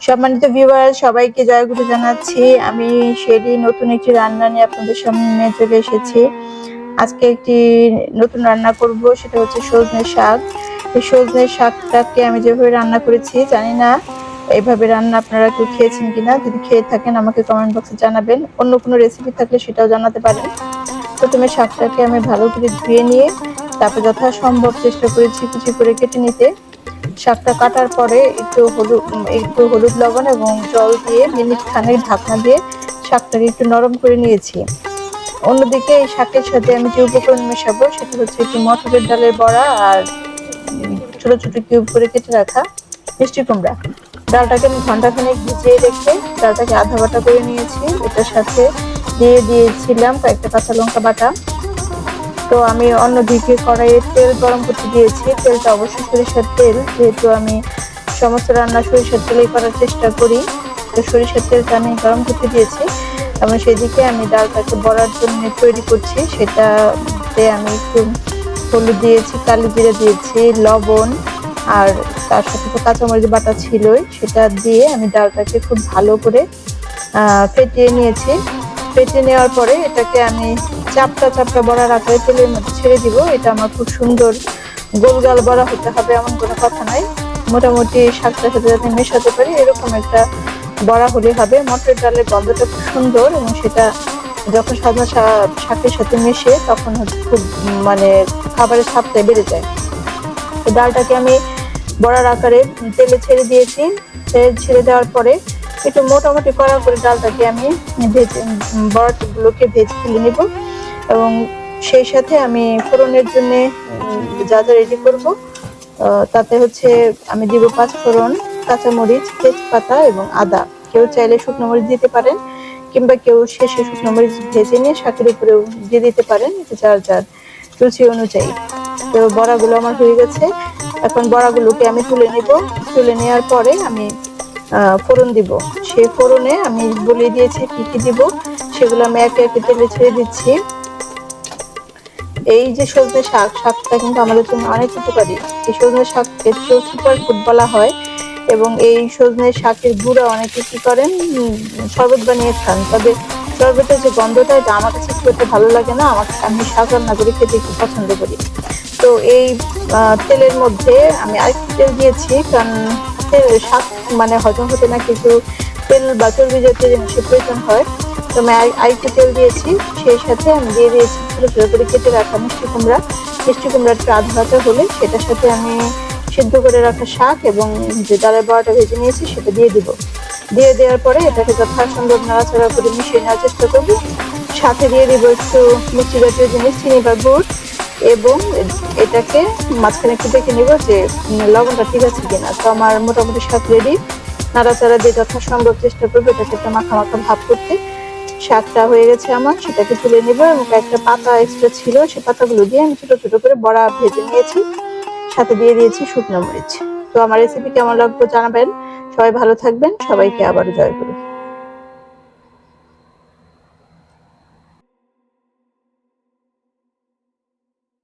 সম্মানিত ভিউয়ার, সবাইকে জয়গুরু জানাচ্ছি। আমি শেরি নতুন একটি রান্না নিয়ে আপনাদের সামনে চলে এসেছি। আজকে একটি নতুন রান্না করব, সেটা হচ্ছে সজনে শাক। এই সজনে শাকটাকে আমি যেভাবে রান্না করেছি, জানি না এইভাবে রান্না আপনারা কেউ খেয়েছেন কিনা। যদি খেয়ে থাকেন আমাকে কমেন্ট বক্সে জানাবেন। অন্য কোনো রেসিপি থাকলে সেটাও জানাতে পারেন। প্রথমে শাকটাকে আমি ভালো করে ধুয়ে নিয়ে তারপর যথাসম্ভব চেষ্টা করেছি কুচি করে কেটে নিতে। শাকটা কাটার পরে একটু হলুদ লবণ এবং জল দিয়ে মিনিট খানেক ঢাকনা দিয়ে শাকটাকে একটু নরম করে নিয়েছি। অন্যদিকে এই শাকের সাথে আমি যে উপকরণ মেশাবো সেটা হচ্ছে একটু মটরের ডালের বড়া আর ছোট ছোট কিউব করে কেটে রাখা মিষ্টি কুমড়া। ডালটাকে আমি ঘন্টাখানেক ভিজিয়ে রেখে ডালটাকে আধা বাটা করে নিয়েছি। এটার সাথে দিয়ে দিয়েছিলাম কয়েকটা কাঁচা লঙ্কা বাটা। তো আমি অন্যদিকে কড়াইয়ে তেল গরম করতে দিয়েছি। তেলটা অবশ্যই সরিষার তেল, যেহেতু আমি সমস্ত রান্না সরিষার তেলেই করার চেষ্টা করি। তো সরিষার তেলটা আমি গরম করতে দিয়েছি এবং সেদিকে আমি ডালটাকে বড়ার জন্য তৈরি করছি। সেটাতে আমি একটু হলুদ দিয়েছি, কালি জিরে দিয়েছি, লবণ, আর তার সাথে তো কাঁচামরিচ বাটা ছিলই। সেটা দিয়ে আমি ডালটাকে খুব ভালো করে ফেটিয়ে নিয়েছি। ফেটিয়ে নেওয়ার পরে এটাকে আমি চাপটা চাপটা বড়ার আকারে তেলের মধ্যে ছেড়ে দিব। এটা আমার খুব সুন্দর গোলগাল বড়া হতে হবে এমন কোনো কথা নাই। মোটামুটি শাকটার সাথে যাতে মেশাতে পারি এরকম একটা বড়া হলে হবে। মটরের ডালের গন্ধটা খুব সুন্দর এবং সেটা যখন সাদা শাকের সাথে মেশে তখন হচ্ছে খুব মানে খাবারের স্বাদটা বেড়ে যায়। তো ডালটাকে আমি বড়ার আকারে তেলে ছেড়ে দিয়েছি। ছেড়ে দেওয়ার পরে একটু মোটামুটি কড়া করে ডালটাকে আমি বড়াগুলোকে ভেজে তুলে নিব এবং সেই সাথে আমি ফোড়নের জন্য যা যা রেডি করব তাতে হচ্ছে আমি দিব 5 ফোড়ন, কাঁচামরিচ, তেজপাতা এবং আদা। কেউ চাইলে শুকনো মরিচ দিতে পারেন কিংবা কেউ শেষে শুকনো মরিচ ভেজে নিয়ে শাকের উপরেও দিয়ে দিতে পারেন, যার যার রুচি অনুযায়ী। তো বড়াগুলো আমার হয়ে গেছে। এখন বড়াগুলোকে আমি তুলে নিব। তুলে নেওয়ার পরে আমি ফোড়ন দিব। সেই ফোড়নে আমি বলে দিয়েছি কি কি দিব, সেগুলো আমি একে একে তেলে ছেড়ে দিচ্ছি। এই যে সজনে শাকটা কিন্তু আমাদের জন্য অনেক উপকারী। এই সজনে শাককে সুপার ফুড বলা হয় এবং এই সজনে শাকের গুঁড়া অনেকে কি করেন শরবত বানিয়ে খান। তবে শরবতের যে গন্ধটা, এটা আমার কাছে খুব একটা ভালো লাগে না। আমি শাক রান্না করে খেতে একটু পছন্দ করি। তো এই তেলের মধ্যে আমি আরেকটু তেল দিয়েছি, কারণ শাক মানে হজম হতে না কিছু তেল বা চর্বি জাতীয় জিনিসের প্রয়োজন হয়। তো আমি আরেকটু তেল দিয়েছি। সেই সাথে আমি দিয়ে দিয়েছি ছোট ছোট করে কেটে রাখা মিষ্টি কুমড়া। মিষ্টি কুমড়াটা আধা ভাজা হলে সেটার সাথে আমি সিদ্ধ করে রাখা শাক এবং যে ডালের বড়াটা ভেজে নিয়েছি সেটা দিয়ে দিব। দিয়ে দেওয়ার পরে এটাকে যথাসম্ভব নাড়াচাড়া করে মিশিয়ে নেওয়ার চেষ্টা করবো। সাথে দিয়ে দিব একটু মিষ্টি জাতীয় জিনিস, চিনি বা গুড়, এবং এটাকে মাঝখানে একটু দেখে নিব যে লবণটা ঠিক আছে কিনা। তো আমার মোটামুটি শাক রেডি। নাড়াচাড়া দিয়ে যথাসম্ভব চেষ্টা করবো এটাকে একটা মাখা মাখা ভাব করতে। শাকটা হয়ে গেছে আমার, সেটাকে তুলে নেবো এবং একটা পাতা এক্সট্রা ছিল সেই পাতাগুলো দিয়ে আমি ছোট ছোট করে বড়া ভেজে নিয়েছি। সাথে দিয়ে দিয়েছি শুকনো মরিচ। তো আমার রেসিপি কেমন লাগবে জানাবেন। সবাই ভালো থাকবেন। সবাইকে আবারও জয় গুরু।